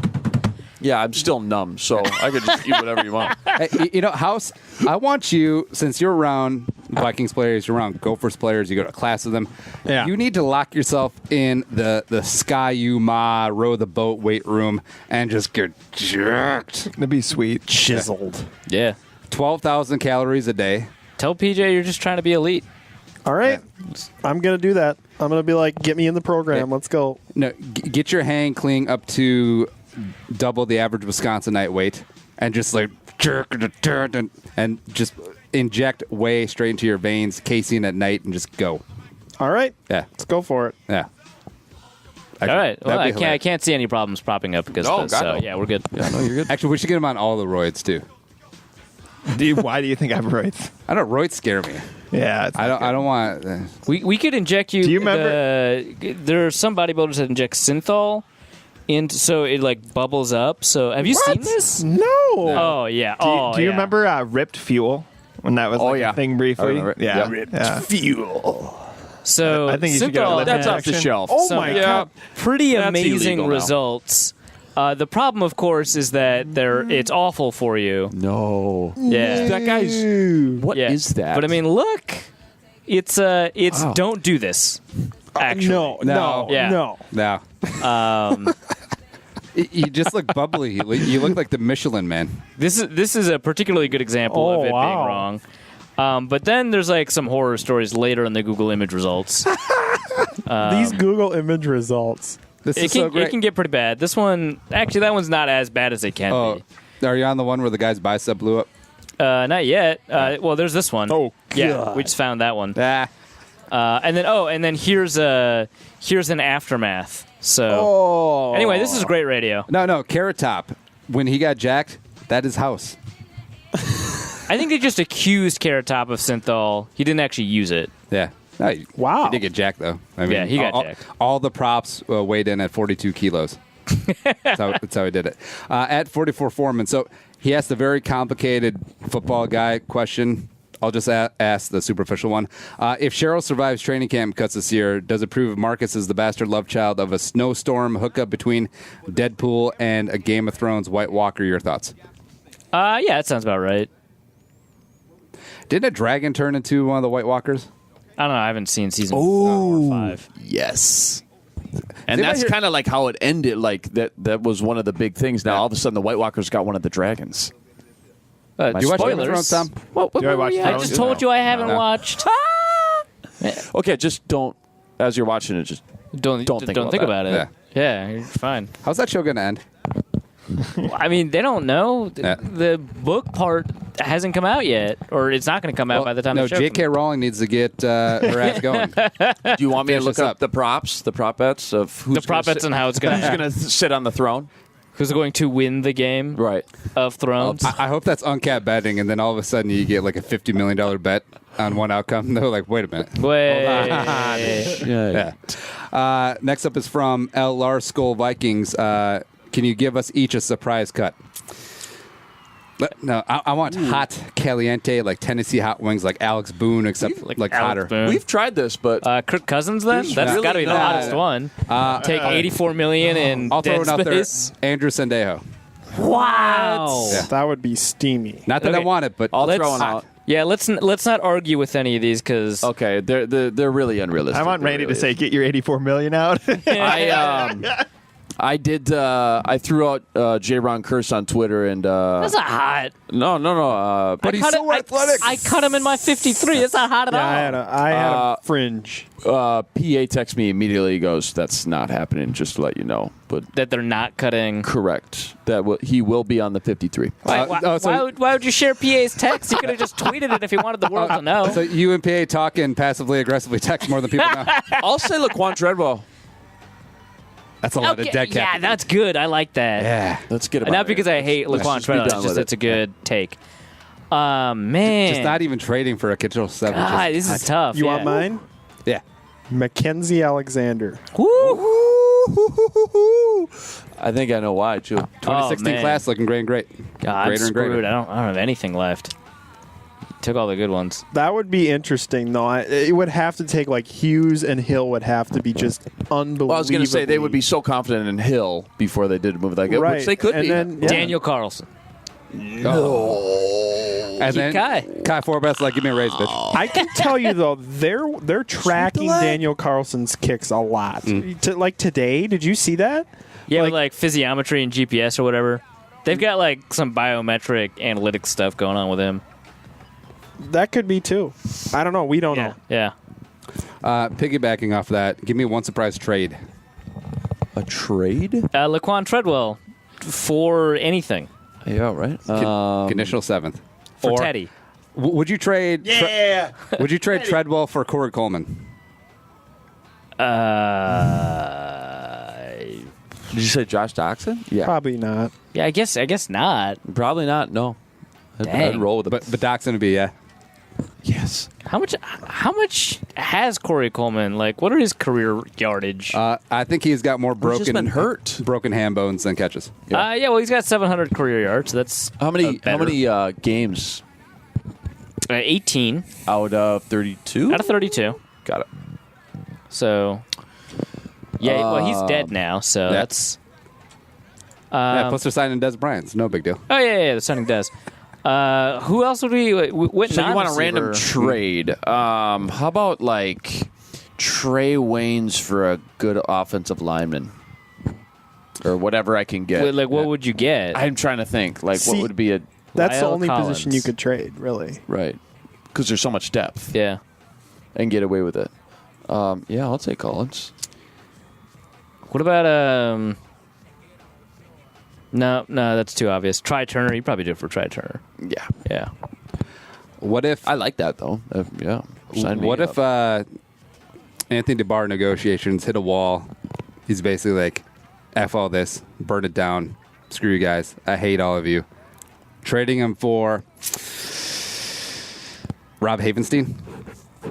Yeah, I'm still numb, so I could just eat whatever you want. Hey, House, I want you, since you're around Vikings players, you're around Gophers players, you go to class with them, you need to lock yourself in the Sky U Ma row the boat weight room and just get jerked. That'd be sweet. Chiseled. Yeah. 12,000 calories a day. Tell PJ you're just trying to be elite. All right. I'm going to do that. I'm going to be like, get me in the program. Let's go. No, get your hang clean up to double the average Wisconsinite weight and just like jerk and just inject whey straight into your veins, casein at night, and just go. All right. Yeah. Let's go for it. Yeah. All right. Well, I can't see any problems popping up because of this. So, yeah, we're good. Yeah, no, you're good. Actually, we should get him on all the roids, too. Why do you think I have roids? I don't roids scare me. Yeah, I don't want. We could inject you. Do you remember? There are some bodybuilders that inject synthol, so it like bubbles up. So have you seen this? No. Oh yeah. Do you remember Ripped Fuel when that was a thing briefly? Yeah. Ripped Fuel. So I think you should get a synthol, lip That's off the injection. shelf. Oh my God. pretty That's amazing illegal now. results. The problem, of course, is that it's awful for you. No. Yeah. That guy's. What is that? But I mean, look, it's don't do this. Actually, No. Yeah. No. You just look bubbly. You look like the Michelin Man. This is a particularly good example of it being wrong. But then there's like some horror stories later in the Google image results. These Google image results. This It is so can, great. it can get pretty bad. This one, actually, that one's not as bad as it can be. Are you on the one where the guy's bicep blew up? Not yet. Well, there's this one. Oh, yeah, God. we just found that one. Ah. And then here's an aftermath. So anyway, this is great radio. No, Carrot Top. When he got jacked, that is house. I think they just accused Carrot Top of synthol. He didn't actually use it. Yeah. No, Wow. He did get jacked, though. I mean, Yeah, he got jacked. All the props weighed in at 42 kilos. that's how he did it. At 44 Foreman. So he asked a very complicated football guy question. I'll just ask the superficial one. If Cheryl survives training camp cuts this year, does it prove Marcus is the bastard love child of a snowstorm hookup between Deadpool and a Game of Thrones White Walker? Your thoughts? Yeah, that sounds about right. Didn't a dragon turn into one of the White Walkers? I don't know. I haven't seen season 4 or 5. Yes. And Did I that's hear- kind of like how it ended. Like that was one of the big things. Now all of a sudden the White Walkers got one of the dragons. Do you watch Game of spoilers. Thrones, Tom? What Do I watch I Thrones? just told you I haven't No. watched. Okay, just don't. As you're watching it, just Don't think about it. Yeah, you're fine. How's that show going to end? I mean, they don't know. Yeah. The book part hasn't come out yet, or it's not going to come out by the time no, the show J.K. comes out. Rowling needs to get her ass going. do you want me to Finish look this up up. the prop bets of who's The prop gonna bets sit- and how it's going who's to going to sit on the throne? Who's going to win the game Right. of Thrones? I hope that's uncapped betting, and then all of a sudden you get like a $50 million bet on one outcome. They're like, wait a minute. Wait. Yeah. Next up is from L. Skull Vikings. Can you give us each a surprise cut? No, I want hot caliente, like Tennessee hot wings, like Alex Boone, except like Alex hotter. Boone. We've tried this, but Kirk Cousins, then? There's That's really got to be the not- hottest one. Take $84 million in I'll throw dead it out there. space. Andrew Sendejo. Wow. Yeah. That would be steamy. Not that I Okay. want it, but I'll Let's- throw one out. Yeah, let's not argue with any of these because Okay, they're really unrealistic. I want They're Randy to really- say, "Get your 84 million out." I did. I threw out J. Ron Curse on Twitter, and that's not hot. no. But I cut him in my 53. That's not hot at Yeah, all. I had a fringe. PA texts me immediately. He goes, "That's not happening. Just to let you know." But That they're not cutting. correct. He will be on the 53. Why would you share PA's text? He could have just tweeted it if he wanted the world to know. So you and PA talk and passively aggressively text more than people know. I'll say Laquan Treadwell. That's a lot of dead yeah, cap. that's good. I like that. Yeah. Let's get him. Not because I hate Let's Laquan just be Treadwell. done It's just with it's a it. good take. Man. Just not even trading for a Kitchell 7. God, this is tough. You yeah. want mine? Yeah. Mackenzie Alexander. I think I know why too. 2016 man. class looking great and great. God, I'm Greater and greater. screwed. I don't have anything left. Took all the good ones. That would be interesting, though. It would have to take, like, Hughes and Hill would have to be just unbelievable. Well, I was going to say they would be so confident in Hill before they did a move like that, Right. which they could And be. then- yeah. Daniel Carlson. And then Kai. Forbes like, give me a raise, bitch. I can tell you, though, they're tracking Daniel Carlson's kicks a lot. Like today, did you see that? Yeah, with like physiometry and GPS or whatever. They've got like some biometric analytics stuff going on with him. That could be too. I don't know. We don't know. Yeah. Piggybacking off that, give me one surprise trade. A trade? Laquan Treadwell for anything. Yeah, right. Conditional 7th. For Teddy. Would you trade? Would you trade Treadwell for Corey Coleman? Did you say Josh Doxson? Yeah. Probably not. Yeah, I guess not. Probably not. No. I'd roll with it. But Doxson would be Yes. How much has Corey Coleman? Like, what are his career yardage? I think he's got more He's just been hurt. broken hand bones than catches. Yeah, well, he's got 700 career yards. So that's How many games 18 out of 32? out of 32. Got it. So, yeah, well, he's dead now. So that's. Plus they're signing Des Bryant. It's no big deal. Oh yeah, the signing Des. Who else would we? What So you want a non-receiver? random trade? How about like Trey Waynes for a good offensive lineman, or whatever I can get? Like, what would you get? I'm trying to think. Like, See, what would be a That's the Lyle only Collins. position you could trade, really. right? Because there's so much depth Yeah. and get away with it. Yeah, I'll take Collins. What about No, that's too obvious. Try Turner. You probably do it for Try Turner. Yeah, Yeah. What if? I like that though. Yeah. Sign me What up. if Anthony DeBar negotiations hit a wall? He's basically like, "F all this, burn it down, screw you guys, I hate all of you." Trading him for Rob Havenstein.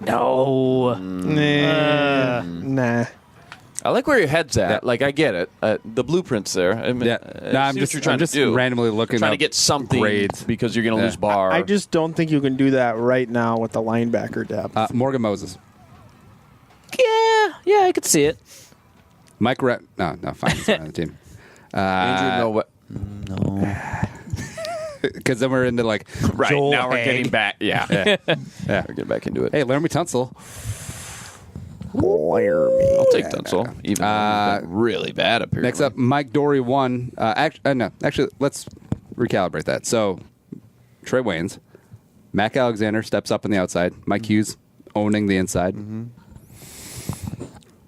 No. Nah. I like where your head's at. Yeah. Like, I get it. The blueprint's there. I mean, Yeah. No, I I'm see just what you're trying I'm just to do. randomly looking Trying to up get something grades. because you're going to Yeah. lose Barr. I just don't think you can do that right now with the linebacker depth. Morgan Moses, Yeah, I could see it. Mike Rett. No, fine. He's not on the team. Andrew, no. Because then we're into like Right Joel now we're Haig. getting back. Yeah, Yeah. we're getting back into it. Hey, Laramie Tunsil. I'll take Tunsil, even though he's been really bad apparently. Next up, Mike Dory 1. Actually, let's recalibrate that. So, Trey Waynes, Mac Alexander steps up on the outside. Mike Hughes owning the inside.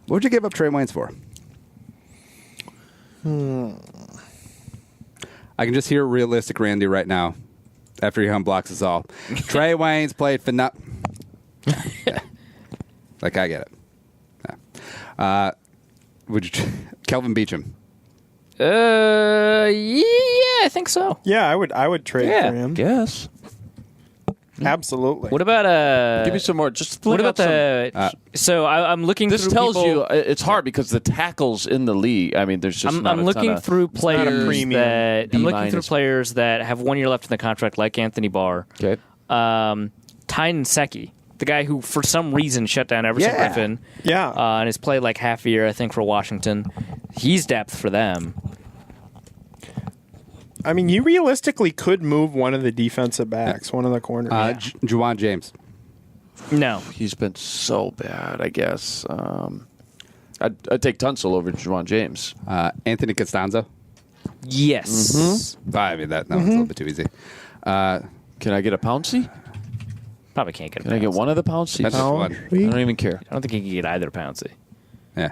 What would you give up Trey Waynes for? I can just hear realistic Randy right now after he unblocks us all. Trey Waynes played for yeah. Like, I get it. Yeah. Would you Kelvin Beachum? Yeah, I think so. Yeah, I would trade Yeah. for him. Yes. Absolutely. What about Give me some more. Just What look about up some- the? So I'm looking. This through tells people, you it's hard because the tackles in the league. I mean, there's just not I'm a looking ton of, through not a players premium. that I'm looking through B-minus. players that have 1 year left in the contract, like Anthony Barr, Okay. Tynan Secchi, the guy who for some reason shut down Everson Yeah. Griffin, Yeah. and has played like half a year, I think, for Washington. He's depth for them. I mean, you realistically could move one of the defensive backs, one of the corners. Juwan James. No, He's been so bad, I guess. I'd take Tunsil over Juwan James. Anthony Costanzo. yes, I mean, that one's a little bit too easy. Can I get a Pouncey? probably can't get. Can I get one of the Pounceys? That's I one. don't even care. I don't think he can get either Pouncey. Yeah.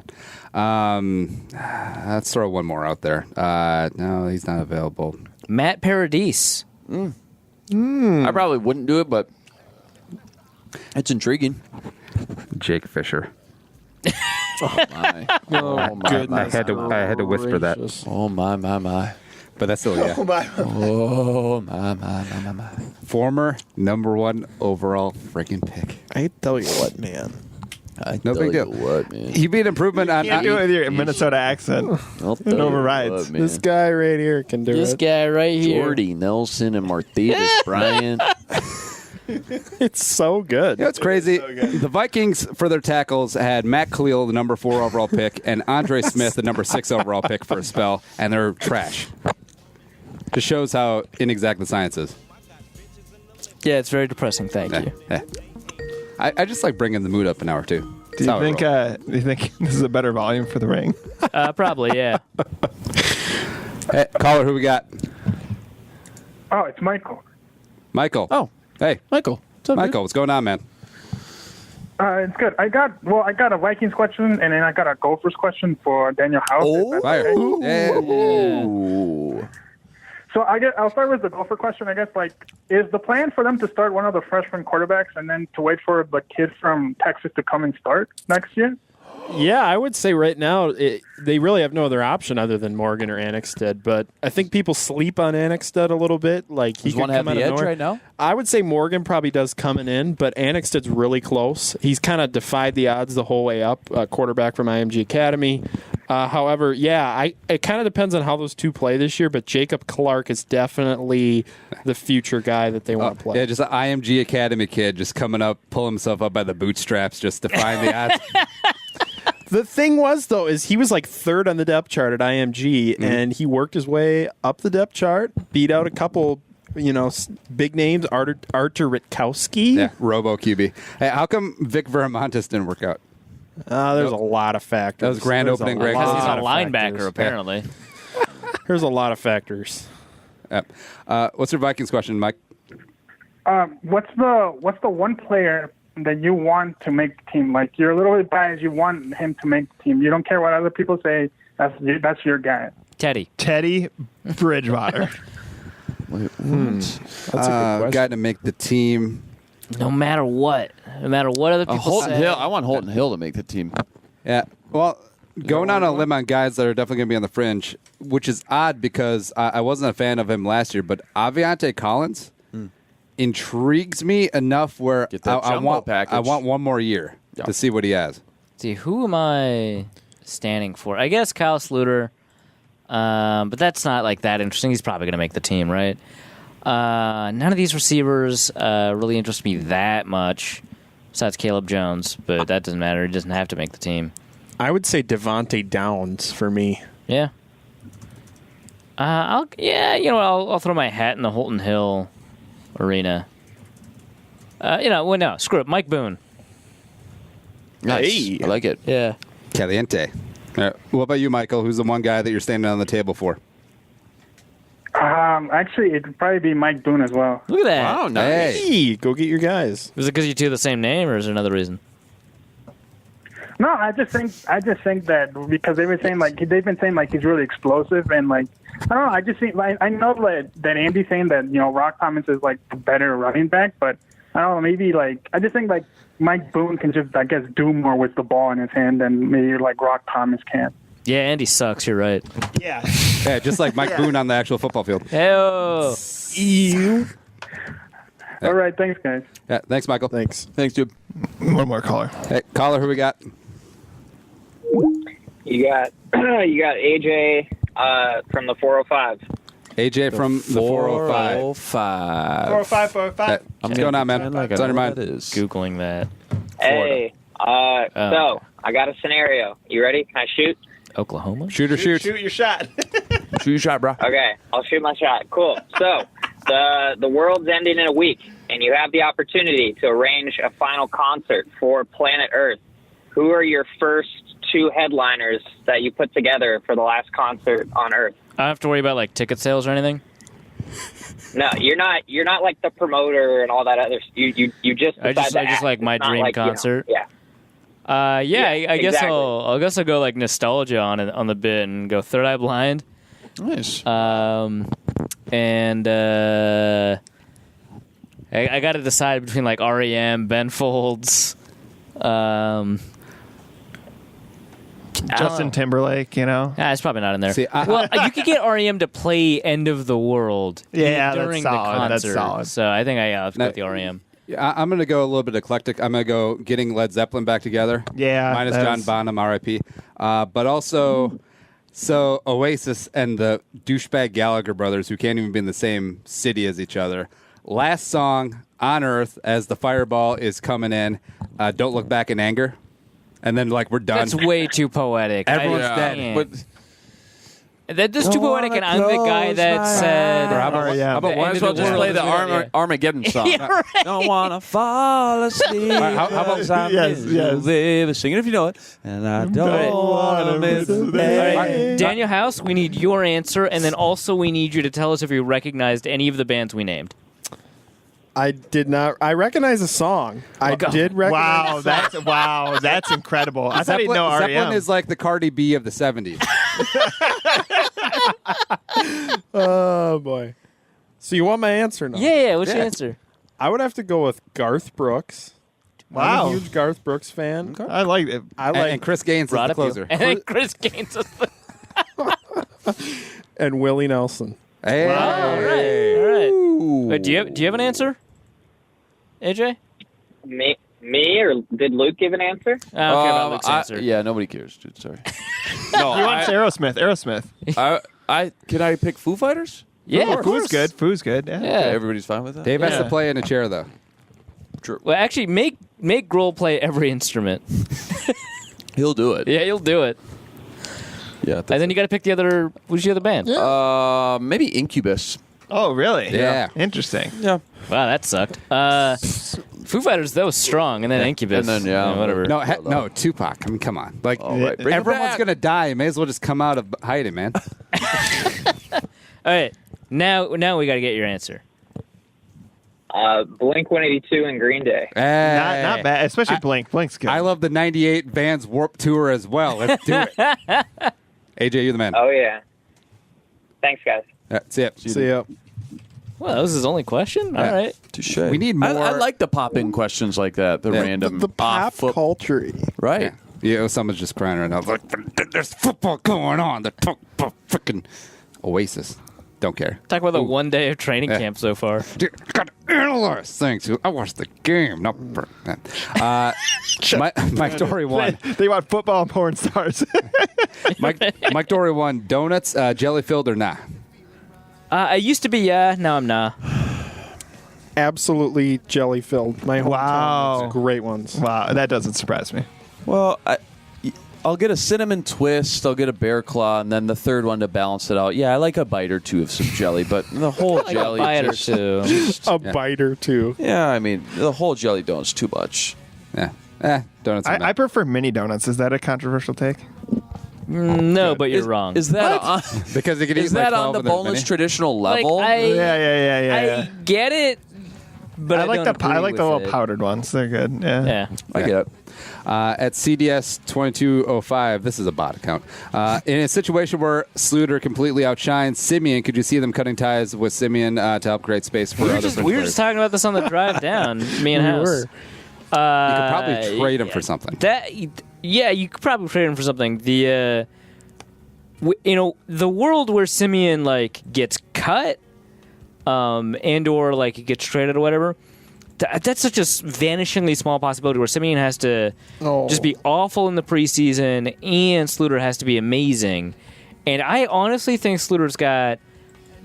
Let's throw one more out there. No, he's not available. Matt Paradis. I probably wouldn't do it, but it's intriguing. Jake Fisher. My. Oh, my goodness. I had to whisper that. Oh, my. But that's still, yeah. Oh, my. Former number 1 overall freaking pick. I tell you what, man. No big deal. What, man? He'd be an improvement on. Can't do it with your Minnesota accent. I'll tell It you overrides. what, man. This guy right here can do This it. guy right here. Jordy Nelson and Martavis Bryant. It's so good. You know, it's crazy. The Vikings, for their tackles, had Matt Khalil, the number 4 overall pick, and Andre Smith, the number 6 overall pick for a spell, and they're trash. Just shows how inexact the science is. Yeah, it's very depressing. Thank you. Yeah. I just like bringing the mood up an hour, too. Do you think this is a better volume for the ring? Probably, yeah. Hey, caller, who we got? Oh, it's Michael. Michael. Oh. Hey. Michael. Michael, what's going on, man? It's good. I got a Vikings question, and then I got a Gophers question for Daniel House. Fire. So I'll start with the Gopher question. I guess, is the plan for them to start one of the freshman quarterbacks and then to wait for the kid from Texas to come and start next year? Yeah, I would say right now they really have no other option other than Morgan or Annexstad. But I think people sleep on Annexstad a little bit. Does one have the edge right now? I would say Morgan probably does coming in, but Annexstad's really close. He's kind of defied the odds the whole way up. Quarterback from IMG Academy. However, it kind of depends on how those two play this year. But Jacob Clark is definitely the future guy that they want to play. Yeah, just an IMG Academy kid just coming up, pulling himself up by the bootstraps, just defying the odds. The thing was, though, is he was like third on the depth chart at IMG, and he worked his way up the depth chart, beat out a couple, big names, Artur Rutkowski. Yeah, Robo QB. Hey, how come Vic Veramontes didn't work out? There's a lot of factors. That was grand opening, Greg. Because he's a linebacker, apparently. There's a lot of factors. Yep. What's your Vikings question, Mike? What's the one player that you want to make the team? Like, you're a little bit biased. You want him to make the team. You don't care what other people say. That's your guy. Teddy Bridgewater. That's a good question. Guy to make the team. No matter what other people say. Hill. I want Holton Hill to make the team. Yeah. Well, going out on a limb on guys that are definitely going to be on the fringe, which is odd because I wasn't a fan of him last year, but Aviante Collins intrigues me enough where I want one more year to see what he has. See, who am I standing for? I guess Kyle Sluter, but that's not that interesting. He's probably going to make the team, right? None of these receivers really interest me that much, besides Caleb Jones, but that doesn't matter. He doesn't have to make the team. I would say Devontae Downs for me. Yeah. I'll throw my hat in the Holton Hill arena. No, screw it. Mike Boone. Nice. Hey. I like it. Yeah. Caliente. What about you, Michael? Who's the one guy that you're standing on the table for? Actually, it'd probably be Mike Boone as well. Look at that. Wow, nice. Hey, go get your guys. Is it because you two have the same name, or is there another reason? No, I just think that because they've been saying he's really explosive and I don't know. I just think I know that Andy's saying that Rock Thomas is the better running back, but I don't know. Maybe I just think Mike Boone can just do more with the ball in his hand than maybe Rock Thomas can. Yeah, Andy sucks. You're right. Yeah. Yeah, just like Mike Boone on the actual football field. Hey-oh. All right, thanks, guys. Yeah, thanks, Michael. Thanks, dude. One more caller. Hey, caller, who we got? You got AJ from the 405. AJ from the 405. 405. What's going on, man? What's on your mind? Googling that. Hey, so I got a scenario. You ready? Can I shoot? Oklahoma? Shoot or shoot. Shoot your shot. Shoot your shot, bro. Okay, I'll shoot my shot. Cool. So the world's ending in a week, and you have the opportunity to arrange a final concert for planet Earth. Who are your first two headliners that you put together for the last concert on Earth? I don't have to worry about ticket sales or anything. No, you're not the promoter and all that other. You just. I just my it's dream concert. I guess exactly. I'll go nostalgia on the bit and go Third Eye Blind. Nice. And I got to decide between REM, Ben Folds, Justin Timberlake, it's probably not in there. See, you could get REM to play End of the World during that's solid. the concert. That's solid. So I think let's go with the REM. I'm going to go a little bit eclectic. I'm going to go getting Led Zeppelin back together. Yeah. Minus John Bonham, R.I.P. But also, Oasis and the douchebag Gallagher brothers, who can't even be in the same city as each other. Last song on Earth as the fireball is coming in. Don't Look Back in Anger. And then, we're done. That's way too poetic. Everyone's dead. But that's too poetic, and I'm the guy that said... How about might as well just play the Armageddon song. Yeah, right. Don't want to fall asleep. How about sing it if you know it. And I don't want to miss a day. Daniel House, we need your answer, and then also we need you to tell us if you recognized any of the bands we named. I did not. I recognize the song. I did recognize. That's incredible. I thought he'd know REM. Zeppelin is like the Cardi B of the 70s. Oh boy. So you want my answer now? Yeah. What's your answer? I would have to go with Garth Brooks. Wow. I'm a huge Garth Brooks fan. I like it. And Chris Gaines is the closer. And then Chris Gaines is the... and Willie Nelson. Hey. Wow, all right. Wait, do you have an answer, AJ? Me or did Luke give an answer? I don't care about Luke's answer. Yeah, nobody cares, dude. Sorry. No, He wants Aerosmith. Can I pick Foo Fighters? Yeah, of Foo's course. good. Foo's good. Yeah. Yeah. Okay, everybody's fine with that. Dave has to play in a chair, though. True. Well, actually, make Grohl play every instrument. He'll do it. Yeah, he'll do it. Yeah. And then you got to pick the other. Who's the other band? Maybe Incubus. Oh, really? Yeah. Interesting. Yeah. Wow, that sucked. Foo Fighters, that was strong, and then Incubus. And then, whatever. No, Tupac. I mean, come on. Like, right, bring it everyone's back. going to die. You may as well just come out of hiding, man. All right, now we got to get your answer. Blink 182 and Green Day. Hey. Not bad, especially Blink. Blink's good. I love the 98 Vans Warped Tour as well. Let's do it. AJ, you're the man. Oh yeah. Thanks, guys. See ya. See ya. Well, that was his only question. All right. Touche. We need more. I like the pop-in questions like that. The random The pop culture. Right. Yeah, someone's just crying right now. Like, there's football going on. The freaking Oasis. Don't care. Talk about the 1 day of training camp so far. Dude, I got to analyze things. I watched the game. Not Mike Dory won. They want football and porn stars. Mike Dory won. Donuts, jelly filled or nah? I used to be now I'm nah. Absolutely jelly filled. My whole Wow. time. Great ones. Wow, that doesn't surprise me. Well, I'll get a cinnamon twist. I'll get a bear claw, and then the third one to balance it out. Yeah, I like a bite or two of some jelly, but the whole jelly. A bite or just, two. A bite or two. Yeah, I mean the whole jelly donut's too much. Yeah. Donuts. are I nah. prefer mini donuts. Is that a controversial take? No, but you're wrong. Is that on, because they could eat is like that 12 on the of them boneless mini. traditional Like, level? I get it, but I like don't I like the agree little with it. powdered ones. They're good. Yeah. Yeah. I get it. At CDS 2205, this is a bot account. In a situation where Sluter completely outshines Simeon, could you see them cutting ties with Simeon to help create space for We were other just fringe players? talking about this on the drive down. Me and House. You could probably trade him for something. You could probably trade him for something. The world where Simeon gets cut, and or gets traded or whatever. That's such a vanishingly small possibility where Simeon has to just be awful in the preseason and Sluter has to be amazing. And I honestly think Sluter's got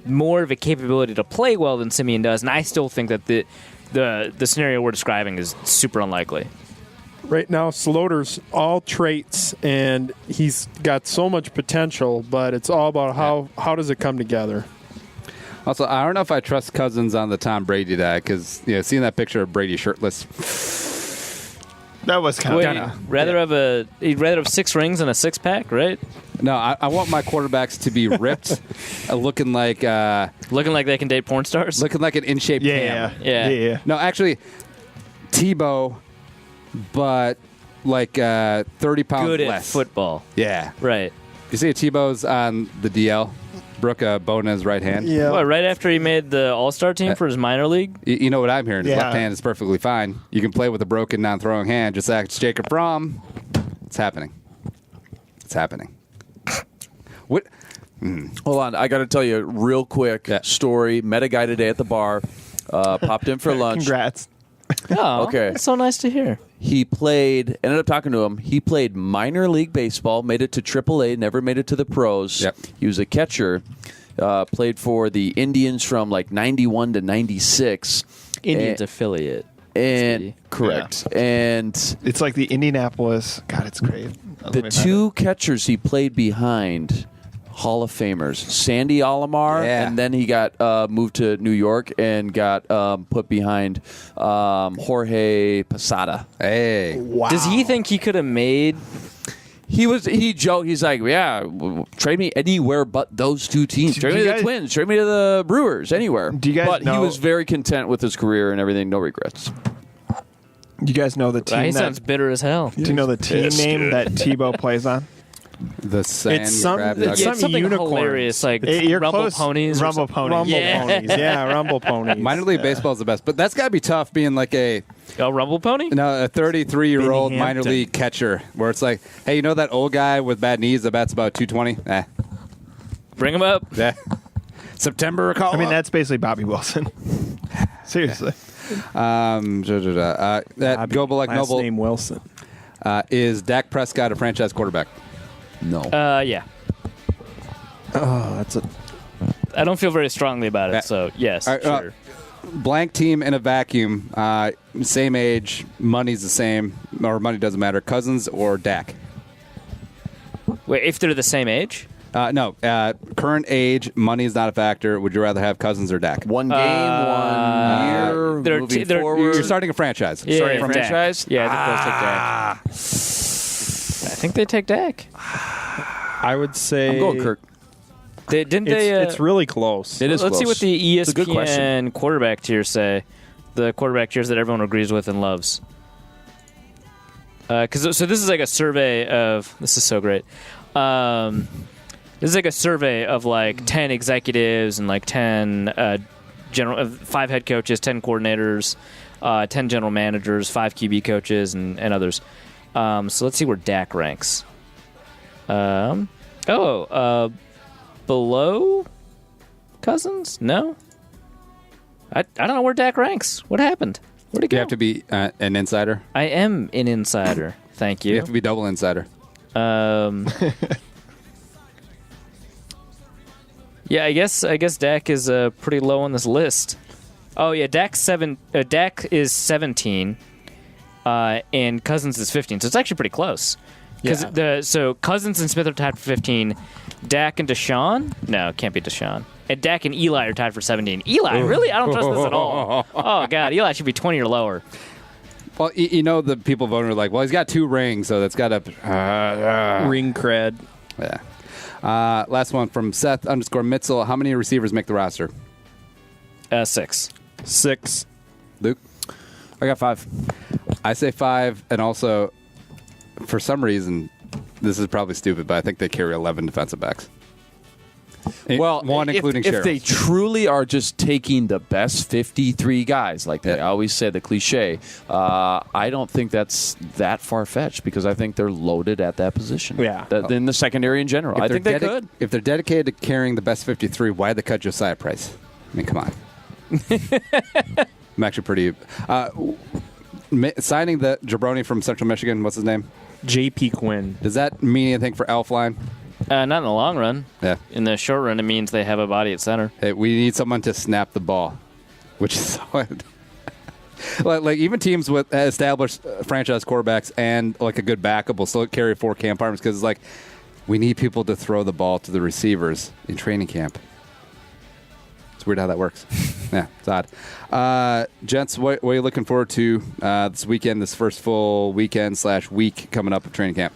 more of a capability to play well than Simeon does, and I still think that the scenario we're describing is super unlikely. Right now, Sloter's all traits, and he's got so much potential, but it's all about how does it come together. Also, I don't know if I trust Cousins on the Tom Brady guy because seeing that picture of Brady shirtless. That was kind He'd rather have 6 rings and a 6-pack, right? No, I want my quarterbacks to be ripped, looking like they can date porn stars, looking like an in shape Cam. Yeah. No, actually, Tebow, but 30 pounds Good less. at football. Yeah, right. You see, Tebow's on the DL. Brooke bone in his right hand. Yeah. What, right after he made the All-Star team for his minor league? You know what I'm hearing? His Yeah. left hand is perfectly fine. You can play with a broken, non-throwing hand. Just ask Jacob Fromm. It's happening. It's happening. What? Hold on, I got to tell you a real quick story. Met a guy today at the bar. Popped in for lunch. Congrats. Oh, Okay. That's so nice to hear. He ended up talking to him. He played minor league baseball, made it to AAA, never made it to the pros. Yep. He was a catcher, played for the Indians from 91 to 96. Indians affiliate. And correct. Yeah. And It's like the Indianapolis. God, it's great. the two catchers he played behind, Hall of Famers, Sandy Alomar, and then he got moved to New York and got put behind Jorge Posada. Hey. Wow. Does he think he could have made He joked. He's like, yeah, trade me anywhere but those two teams. Trade me to the Twins. Trade me to the Brewers. Anywhere. Do you guys but know, he was very content with his career and everything. No regrets. You guys know the team? He sounds bitter as hell. Do you know the team name that Tebow plays on? The Sand It's some- Grab it's Nuggets. some something unicorns. hilarious, like You're Rumble close. Ponies. or Rumble something. Ponies. Rumble Yeah. ponies. Yeah, Rumble ponies. Minor league baseball is the best, but that's got to be tough being like a Rumble Pony? a 33-year-old Benny minor Hampton. league catcher, where it's like, hey, you know that old guy with bad knees that bats about 220? Bring him up. September call. I mean, that's basically Bobby Wilson. Seriously. That Go Bullock Last Noble name Wilson. is Dak Prescott a franchise quarterback? No. Yeah. Oh, that's a. I don't feel very strongly about Yeah. it, so yes, All right, sure. Blank team in a vacuum, same age, money's the same, or money doesn't matter. Cousins or Dak? Wait, if they're the same age? No, current age, money is not a factor. Would you rather have Cousins or Dak? One game, 1 year, they're- moving they're- forward. You're starting a franchise. Yeah, Starting a Dak. franchise? Yeah, I think they'll take Dak. I think they take Dak. I would say. I'm going Kirk. It's really close. It is Let's see close. what the It's a good question. ESPN quarterback tiers say. The quarterback tiers that everyone agrees with and loves. So this is like a survey of. This is so great. This is like a survey of like 10 executives and like 10 5 head coaches, 10 coordinators, 10 general managers, 5 QB coaches, and others. So let's see where Dak ranks. Below Cousins? No. I don't know where Dak ranks. What happened? Where'd he go? You have to be an insider. I am an insider. Thank you. You have to be double insider. Yeah, I guess Dak is pretty low on this list. Oh yeah, Dak is 17, and Cousins is 15. So it's actually pretty close. So Cousins and Smith are tied for 15. Dak and Deshaun? No, it can't be Deshaun. And Dak and Eli are tied for 17. Eli, really? I don't trust this at all. Oh god, Eli should be 20 or lower. Well, you know the people voting are like, well, he's got 2 rings, so that's got to Ring cred. Yeah. Last one from Seth_Mitzel. How many receivers make the roster? 6. 6. Luke? I got 5. I say 5, and also, for some reason, this is probably stupid, but I think they carry 11 defensive backs. Well, one including if they Sheriff. truly are just taking the best 53 guys, like they always say, the cliche, I don't think that's that far-fetched because I think they're loaded at that position. Yeah. In the secondary in general. I think they could. If they're dedicated to carrying the best 53, why'd they cut Josiah Price? I mean, come on. I'm actually pretty... signing the jabroni from Central Michigan, what's his name? J.P. Quinn. Does that mean anything for Elf line? Not in the long run. Yeah. In the short run, it means they have a body at center. Hey, we need someone to snap the ball, which is so... like even teams with established franchise quarterbacks and like a good backup will still carry 4 camp arms because it's like we need people to throw the ball to the receivers in training camp. It's weird how that works. Yeah, it's odd. Gents, what are you looking forward to this weekend, this first full weekend/week coming up of training camp?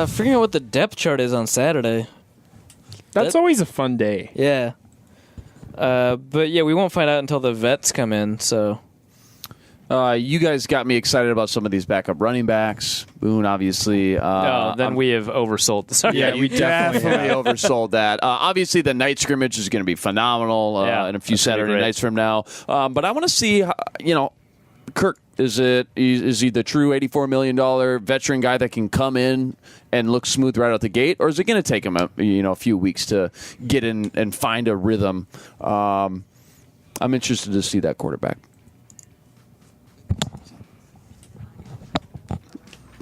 Figuring out what the depth chart is on Saturday. That's always a fun day. Yeah. But yeah, we won't find out until the vets come in, so. You guys got me excited about some of these backup running backs. Boone, obviously. Then we have oversold. Sorry. Yeah, we definitely oversold that. Obviously, the night scrimmage is going to be phenomenal in a few Saturday nights from now. But I want to see, Kirk, is he the true $84 million veteran guy that can come in and look smooth right out the gate, or is it going to take him a few weeks to get in and find a rhythm? I'm interested to see that quarterback.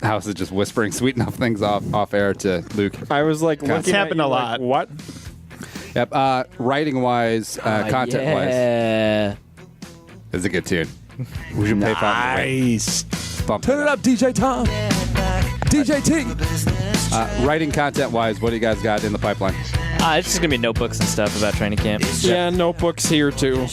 House is just whispering sweet enough things off air to Luke. I was like, It's happened a lot. What? Yep. Writing wise, content wise, Yeah. it's a good tune. We should pay Nice. Bump Turn it up, DJ Tom. DJ T. Writing content wise, what do you guys got in the pipeline? It's just gonna be notebooks and stuff about training camp. Yeah, notebooks here too.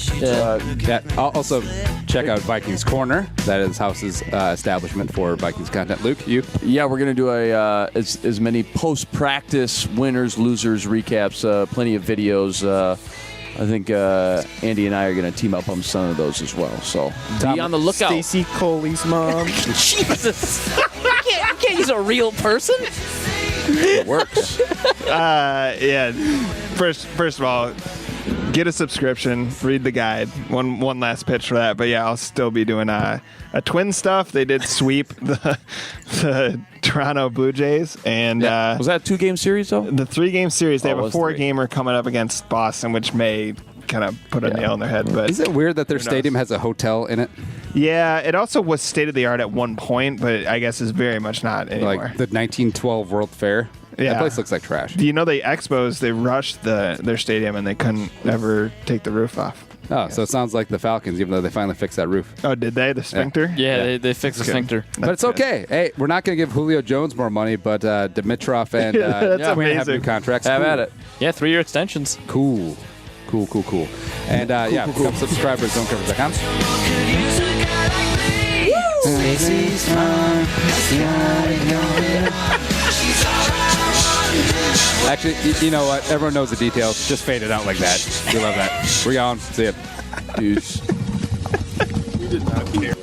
Also, check out Vikings Corner. That is House's establishment for Vikings content. Luke, you? Yeah, we're going to do as many post-practice winners, losers, recaps, plenty of videos. I think Andy and I are going to team up on some of those as well. So be on the lookout. Stacy Coley's mom. Jesus. You can't use a real person? It works. Yeah. First of all, get a subscription. Read the guide. One last pitch for that. But yeah, I'll still be doing a twin stuff. They did sweep the Toronto Blue Jays, and was that a 2-game series though? The 3-game series. They have a was 4-gamer coming up against Boston, which may kind of put a nail in their head. But is it weird that their stadium has a hotel in it? Yeah, it also was state of the art at one point, but I guess is very much not anymore. Like the 1912 World Fair. Yeah. That place looks like trash. Do you know they rushed their stadium and they couldn't ever take the roof off? Oh, so it sounds like the Falcons, even though they finally fixed that roof. Oh, did they? The sphincter? Yeah. They fixed the sphincter. But it's okay. Hey, we're not going to give Julio Jones more money, but Dimitrov and That's Quinn have new amazing. contracts. Have at it. Yeah, 3-year extensions. Cool. And become subscribers, zonecoverage.com. Actually, you know what? Everyone knows the details. Just fade it out like that. We love that. We're gone. See ya. Deuce. You did not care.